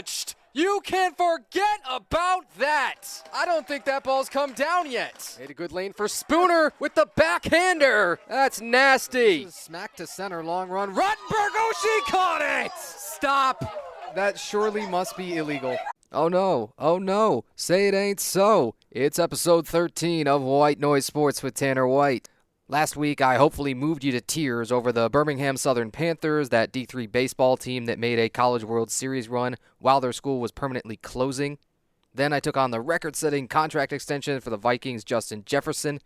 launched. You can forget about that. I don't think that ball's come down yet. Made a good lane for Spooner with the backhander. That's nasty. Smack to center, long run. Rottenberg, oh, she caught it. Stop. That surely must be illegal. Oh no, say it ain't so. It's episode 13 of White Noise Sports with Tanner White. Last week, I hopefully moved you to tears over the Birmingham Southern Panthers, that D3 baseball team that made a College World Series run while their school was permanently closing. Then I took on the record-setting contract extension for the Vikings' Justin Jefferson.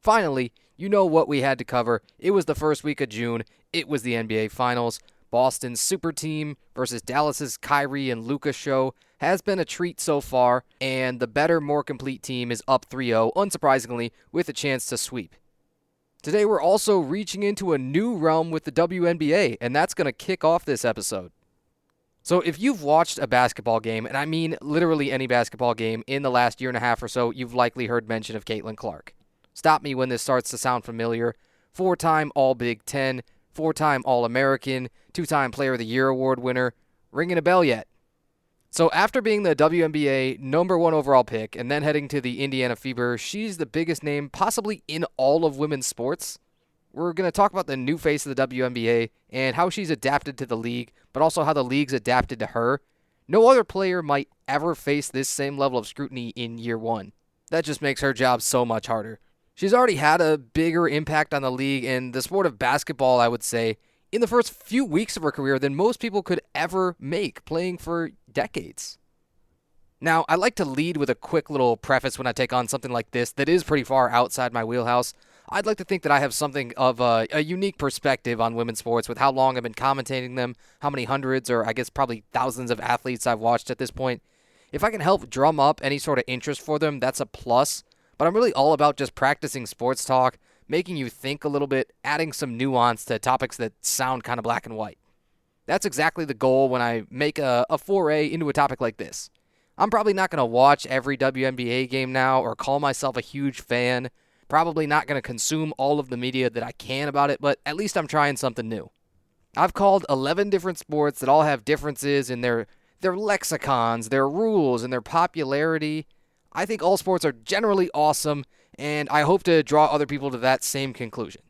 Finally, you know what we had to cover. It was the first week of June. It was the NBA Finals. Boston's super team versus Dallas's Kyrie and Luka show has been a treat so far, and the better, more complete team is up 3-0, unsurprisingly, with a chance to sweep. Today, we're also reaching into a new realm with the WNBA, and that's going to kick off this episode. So if you've watched a basketball game, and I mean literally any basketball game, in the last year and a half or so, you've likely heard mention of Caitlin Clark. Stop me when this starts to sound familiar. 4-time All-Big Ten, 4-time All-American, 2-time Player of the Year award winner. Ringing a bell yet? So after being the WNBA number 1 overall pick and then heading to the Indiana Fever, she's the biggest name possibly in all of women's sports. We're going to talk about the new face of the WNBA and how she's adapted to the league, but also how the league's adapted to her. No other player might ever face this same level of scrutiny in year one. That just makes her job so much harder. She's already had a bigger impact on the league and the sport of basketball, I would say, in the first few weeks of her career than most people could ever make, playing for decades. Now, I like to lead with a quick little preface when I take on something like this that is pretty far outside my wheelhouse. I'd like to think that I have something of a unique perspective on women's sports with how long I've been commentating them, how many hundreds or I guess probably thousands of athletes I've watched at this point. If I can help drum up any sort of interest for them, that's a plus. But I'm really all about just practicing sports talk, making you think a little bit, adding some nuance to topics that sound kind of black and white. That's exactly the goal when I make a foray into a topic like this. I'm probably not going to watch every WNBA game now or call myself a huge fan. Probably not going to consume all of the media that I can about it, but at least I'm trying something new. I've called 11 different sports that all have differences in their lexicons, their rules, and their popularity. I think all sports are generally awesome, and I hope to draw other people to that same conclusion.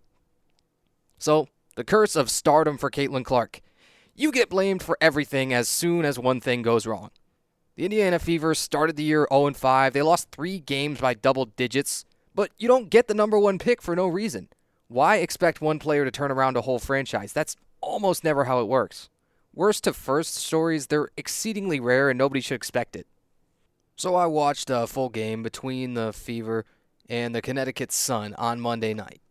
So, the curse of stardom for Caitlin Clark. You get blamed for everything as soon as one thing goes wrong. The Indiana Fever started the year 0-5. They lost 3 games by double digits, but you don't get the number 1 pick for no reason. Why expect one player to turn around a whole franchise? That's almost never how it works. Worst to first stories, they're exceedingly rare and nobody should expect it. So I watched a full game between the Fever and the Connecticut Sun on Monday night.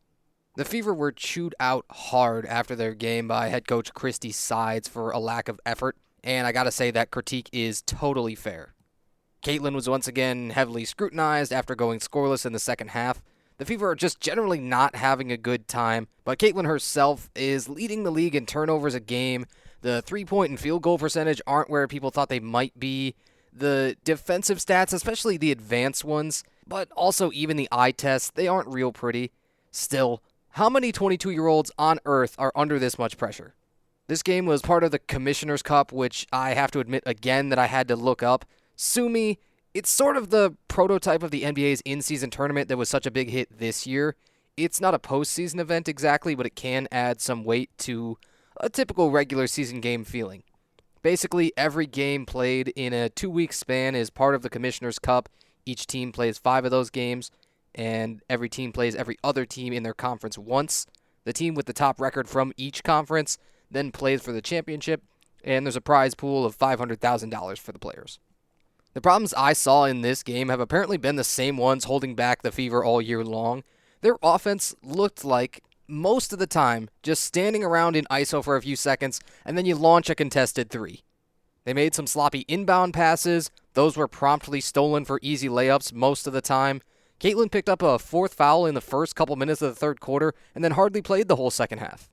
The Fever were chewed out hard after their game by head coach Christy Sides for a lack of effort, and I gotta say that critique is totally fair. Caitlin was once again heavily scrutinized after going scoreless in the second half. The Fever are just generally not having a good time, but Caitlin herself is leading the league in turnovers a game. The 3-point and field goal percentage aren't where people thought they might be. The defensive stats, especially the advanced ones, but also even the eye tests, they aren't real pretty. Still, how many 22-year-olds on earth are under this much pressure? This game was part of the Commissioner's Cup, which I have to admit again that I had to look up. Sue me, it's sort of the prototype of the NBA's in-season tournament that was such a big hit this year. It's not a postseason event exactly, but it can add some weight to a typical regular season game feeling. Basically, every game played in a 2-week span is part of the Commissioner's Cup. Each team plays 5 of those games, and every team plays every other team in their conference once. The team with the top record from each conference then plays for the championship, and there's a prize pool of $500,000 for the players. The problems I saw in this game have apparently been the same ones holding back the Fever all year long. Their offense looked like, most of the time, just standing around in ISO for a few seconds, and then you launch a contested 3. They made some sloppy inbound passes. Those were promptly stolen for easy layups most of the time. Caitlin picked up a 4th foul in the first couple minutes of the third quarter, and then hardly played the whole second half.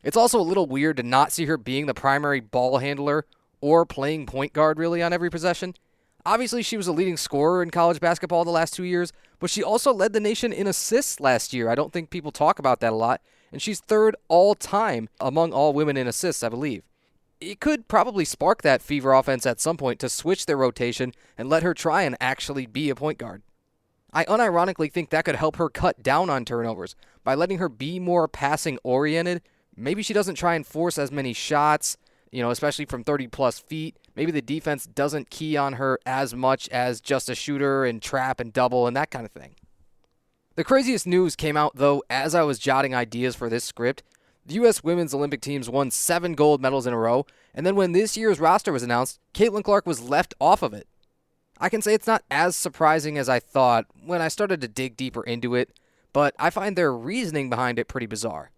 It's also a little weird to not see her being the primary ball handler or playing point guard really on every possession. Obviously, she was a leading scorer in college basketball the last 2 years, but she also led the nation in assists last year. I don't think people talk about that a lot, and she's 3rd all-time among all women in assists, I believe. it could probably spark that Fever offense at some point to switch their rotation and let her try and actually be a point guard. I unironically think that could help her cut down on turnovers by letting her be more passing oriented. Maybe she doesn't try and force as many shots, especially from 30 plus feet. Maybe the defense doesn't key on her as much as just a shooter and trap and double and that kind of thing. The craziest news came out, though, as I was jotting ideas for this script. The U.S. Women's Olympic teams won 7 gold medals in a row, and then when this year's roster was announced, Caitlin Clark was left off of it. I can say it's not as surprising as I thought when I started to dig deeper into it, but I find their reasoning behind it pretty bizarre.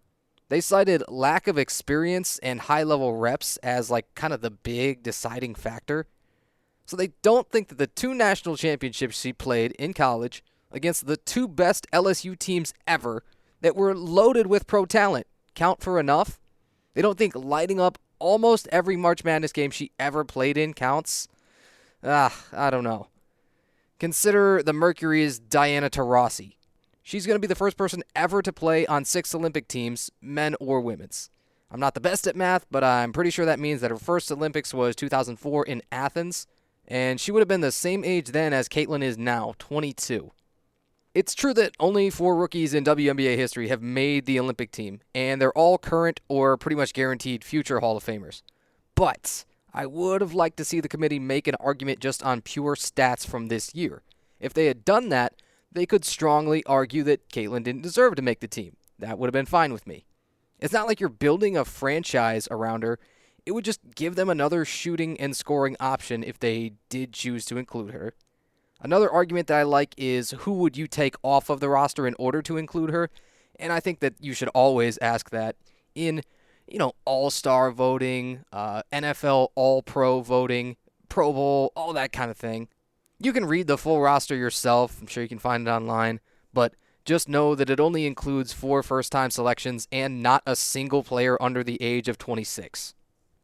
They cited lack of experience and high-level reps as kind of the big deciding factor. So they don't think that the 2 national championships she played in college against the 2 best LSU teams ever that were loaded with pro talent count for enough. They don't think lighting up almost every March Madness game she ever played in counts. I don't know. Consider the Mercury's Diana Taurasi. She's going to be the first person ever to play on 6 Olympic teams, men or women's. I'm not the best at math, but I'm pretty sure that means that her first Olympics was 2004 in Athens, and she would have been the same age then as Caitlin is now, 22. It's true that only 4 rookies in WNBA history have made the Olympic team, and they're all current or pretty much guaranteed future Hall of Famers. But I would have liked to see the committee make an argument just on pure stats from this year. If they had done that, they could strongly argue that Caitlin didn't deserve to make the team. That would have been fine with me. It's not like you're building a franchise around her. It would just give them another shooting and scoring option if they did choose to include her. Another argument that I like is who would you take off of the roster in order to include her? And I think that you should always ask that in all-star voting, NFL all-pro voting, Pro Bowl, all that kind of thing. You can read the full roster yourself. I'm sure you can find it online. But just know that it only includes 4 first-time selections and not a single player under the age of 26.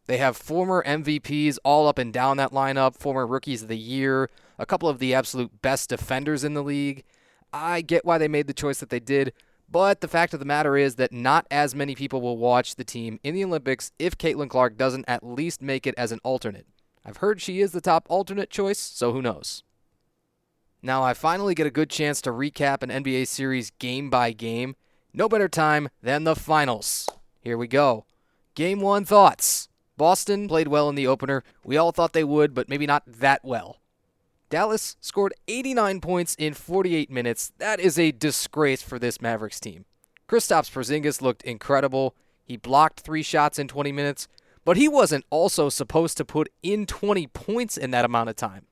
They have former MVPs all up and down that lineup, former Rookies of the Year, a couple of the absolute best defenders in the league. I get why they made the choice that they did, but the fact of the matter is that not as many people will watch the team in the Olympics if Caitlin Clark doesn't at least make it as an alternate. I've heard she is the top alternate choice, so who knows? Now I finally get a good chance to recap an NBA series game by game. No better time than the finals. Here we go. Game 1 thoughts. Boston played well in the opener. We all thought they would, but maybe not that well. Dallas scored 89 points in 48 minutes. That is a disgrace for this Mavericks team. Kristaps Porzingis looked incredible. He blocked 3 shots in 20 minutes, but he wasn't also supposed to put in 20 points in that amount of time.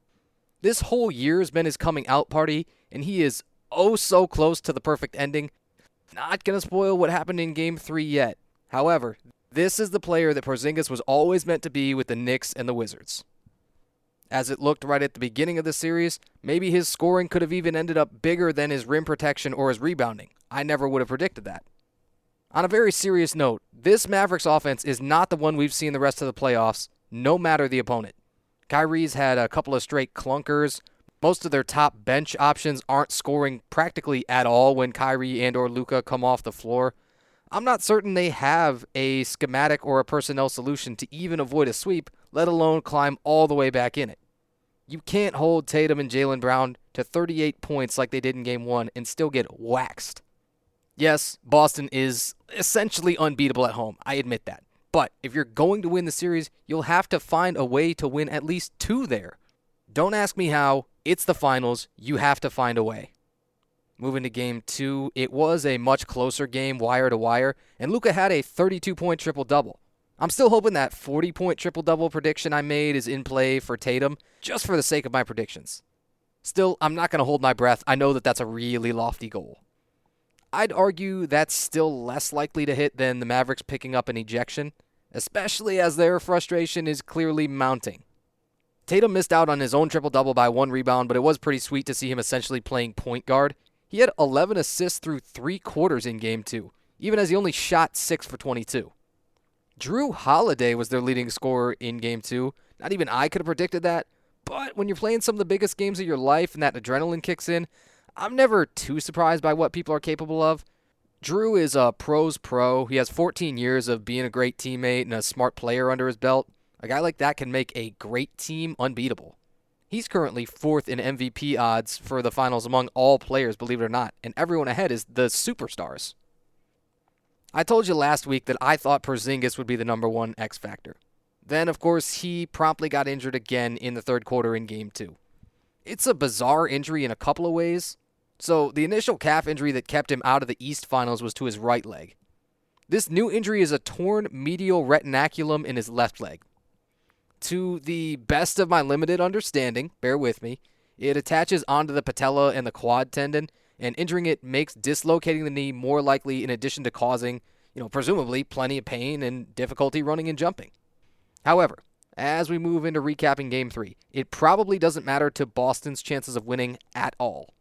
This whole year has been his coming out party, and he is oh so close to the perfect ending. Not going to spoil what happened in Game 3 yet. However, this is the player that Porzingis was always meant to be with the Knicks and the Wizards. As it looked right at the beginning of the series, maybe his scoring could have even ended up bigger than his rim protection or his rebounding. I never would have predicted that. On a very serious note, this Mavericks offense is not the one we've seen the rest of the playoffs, no matter the opponent. Kyrie's had a couple of straight clunkers. Most of their top bench options aren't scoring practically at all when Kyrie and or Luka come off the floor. I'm not certain they have a schematic or a personnel solution to even avoid a sweep, let alone climb all the way back in it. You can't hold Tatum and Jaylen Brown to 38 points like they did in Game 1 and still get waxed. Yes, Boston is essentially unbeatable at home. I admit that. But if you're going to win the series, you'll have to find a way to win at least 2 there. Don't ask me how. It's the finals. You have to find a way. Moving to Game 2, it was a much closer game, wire to wire, and Luka had a 32-point triple-double. I'm still hoping that 40-point triple-double prediction I made is in play for Tatum, just for the sake of my predictions. Still, I'm not going to hold my breath. I know that that's a really lofty goal. I'd argue that's still less likely to hit than the Mavericks picking up an ejection, especially as their frustration is clearly mounting. Tatum missed out on his own triple-double by 1 rebound, but it was pretty sweet to see him essentially playing point guard. He had 11 assists through 3 quarters in Game 2, even as he only shot 6 for 22. Drew Holiday was their leading scorer in Game 2. Not even I could have predicted that, but when you're playing some of the biggest games of your life and that adrenaline kicks in, I'm never too surprised by what people are capable of. Drew is a pro's pro. He has 14 years of being a great teammate and a smart player under his belt. A guy like that can make a great team unbeatable. He's currently 4th in MVP odds for the finals among all players, believe it or not, and everyone ahead is the superstars. I told you last week that I thought Porzingis would be the number one X factor. Then, of course, he promptly got injured again in the third quarter in Game 2. It's a bizarre injury in a couple of ways. So, the initial calf injury that kept him out of the East Finals was to his right leg. This new injury is a torn medial retinaculum in his left leg. To the best of my limited understanding, bear with me, it attaches onto the patella and the quad tendon, and injuring it makes dislocating the knee more likely in addition to causing, presumably plenty of pain and difficulty running and jumping. However, as we move into recapping Game 3, it probably doesn't matter to Boston's chances of winning at all.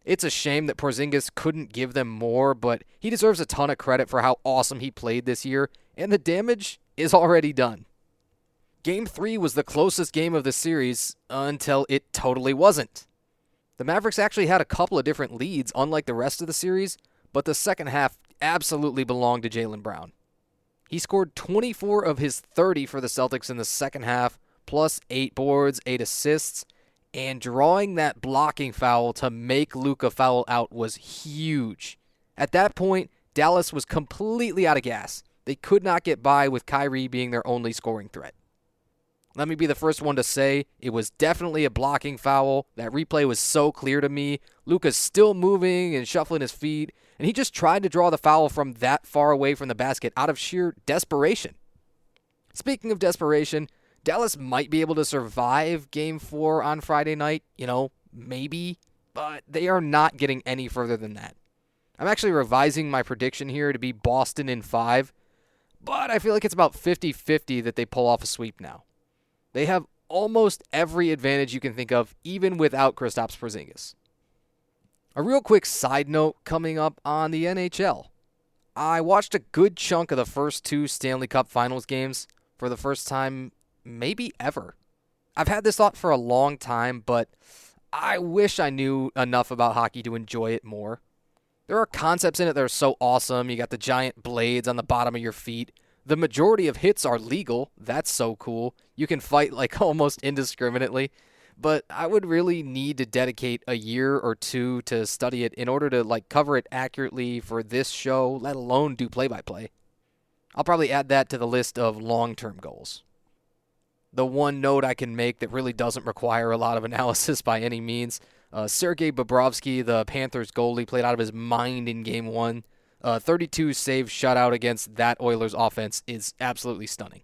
It's a shame that Porzingis couldn't give them more, but he deserves a ton of credit for how awesome he played this year, and the damage is already done. Game 3 was the closest game of the series until it totally wasn't. The Mavericks actually had a couple of different leads, unlike the rest of the series, but the second half absolutely belonged to Jaylen Brown. He scored 24 of his 30 for the Celtics in the second half, plus 8 boards, 8 assists, and drawing that blocking foul to make Luka foul out was huge. At that point, Dallas was completely out of gas. They could not get by with Kyrie being their only scoring threat. Let me be the first one to say it was definitely a blocking foul. That replay was so clear to me. Luka's still moving and shuffling his feet, and he just tried to draw the foul from that far away from the basket out of sheer desperation. Speaking of desperation, Dallas might be able to survive Game 4 on Friday night, maybe, but they are not getting any further than that. I'm actually revising my prediction here to be Boston in 5, but I feel like it's about 50-50 that they pull off a sweep now. They have almost every advantage you can think of, even without Kristaps Porzingis. A real quick side note coming up on the NHL. I watched a good chunk of the first 2 Stanley Cup Finals games for the first time maybe ever. I've had this thought for a long time, but I wish I knew enough about hockey to enjoy it more. There are concepts in it that are so awesome. You got the giant blades on the bottom of your feet. The majority of hits are legal. That's so cool. You can fight almost indiscriminately. But I would really need to dedicate a year or 2 to study it in order to cover it accurately for this show, let alone do play-by-play. I'll probably add that to the list of long-term goals. The one note I can make that really doesn't require a lot of analysis by any means, Sergei Bobrovsky, the Panthers goalie, played out of his mind in Game 1. 32-save shutout against that Oilers offense is absolutely stunning.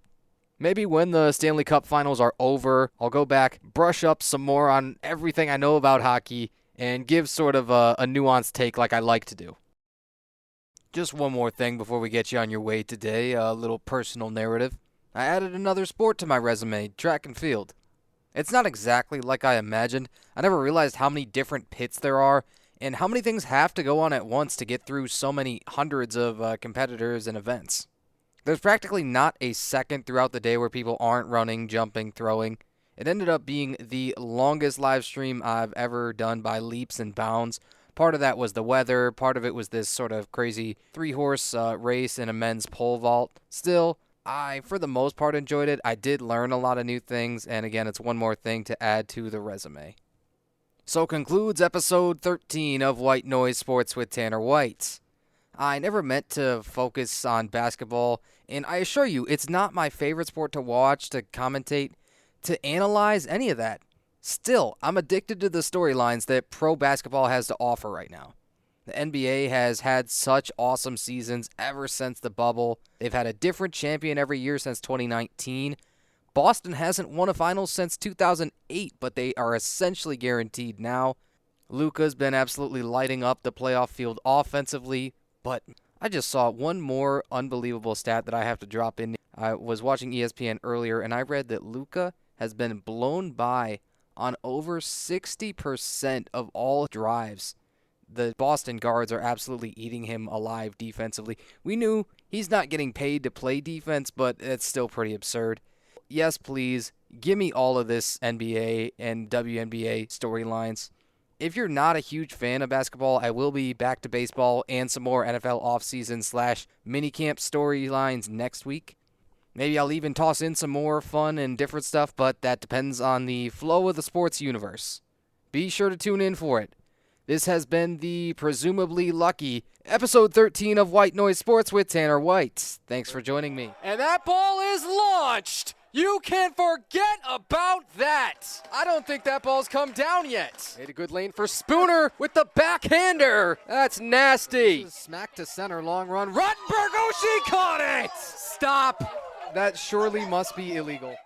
Maybe when the Stanley Cup Finals are over, I'll go back, brush up some more on everything I know about hockey, and give sort of a nuanced take like I like to do. Just one more thing before we get you on your way today, a little personal narrative. I added another sport to my resume, track and field. It's not exactly like I imagined. I never realized how many different pits there are, and how many things have to go on at once to get through so many hundreds of competitors and events. There's practically not a second throughout the day where people aren't running, jumping, throwing. It ended up being the longest live stream I've ever done by leaps and bounds. Part of that was the weather. Part of it was this sort of crazy 3-horse race in a men's pole vault. Still, I, for the most part, enjoyed it. I did learn a lot of new things, and again, it's one more thing to add to the resume. So concludes episode 13 of White Noise Sports with Tanner White. I never meant to focus on basketball, and I assure you, it's not my favorite sport to watch, to commentate, to analyze, any of that. Still, I'm addicted to the storylines that pro basketball has to offer right now. The NBA has had such awesome seasons ever since the bubble. They've had a different champion every year since 2019. Boston hasn't won a finals since 2008, but they are essentially guaranteed now. Luka's been absolutely lighting up the playoff field offensively, but I just saw one more unbelievable stat that I have to drop in. I was watching ESPN earlier, and I read that Luka has been blown by on over 60% of all drives. The Boston guards are absolutely eating him alive defensively. We knew he's not getting paid to play defense, but it's still pretty absurd. Yes, please, give me all of this NBA and WNBA storylines. If you're not a huge fan of basketball, I will be back to baseball and some more NFL offseason / minicamp storylines next week. Maybe I'll even toss in some more fun and different stuff, but that depends on the flow of the sports universe. Be sure to tune in for it. This has been the presumably lucky episode 13 of White Noise Sports with Tanner White. Thanks for joining me. And that ball is launched! You can forget about that. I don't think that ball's come down yet. Made a good lane for Spooner with the backhander. That's nasty. Smack to center, long run. Rottenberg, oh, she caught it! Stop. That surely must be illegal.